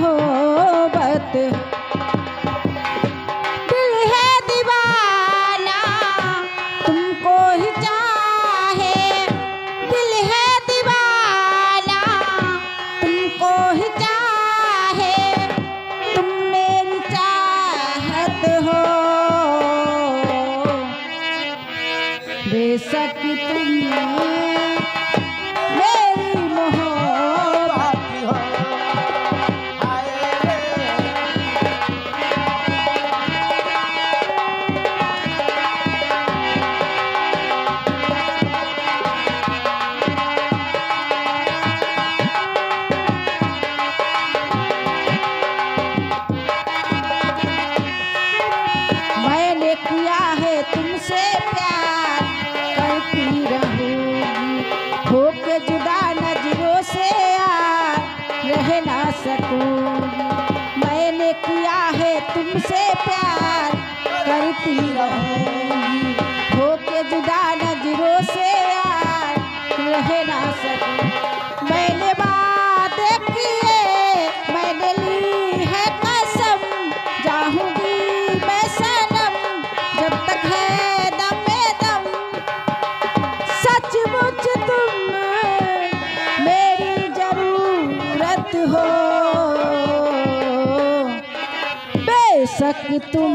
मोहब्बत। दिल है दीवाना तुमको ही चाहे, दिल है दीवाना तुमको ही चाहे, तुम मेरी चाहत हो। बेशक तुम मेरी मोहब्बत हो। मैंने किया है तुमसे प्यार, करती रहूंगी होके जुदा नजरों से यार, रह ना सकूंगी। मैंने किया है तुमसे प्यार, करती रहूंगी होके जुदा नजरों से यार, रह ना सकूंगी। मैंने वादे किए, मैंने ली है कसम, जाऊंगी मैं सनम जब तक है दम में दम। सचमुच तुम मेरी जरूरत हो। बेशक तुम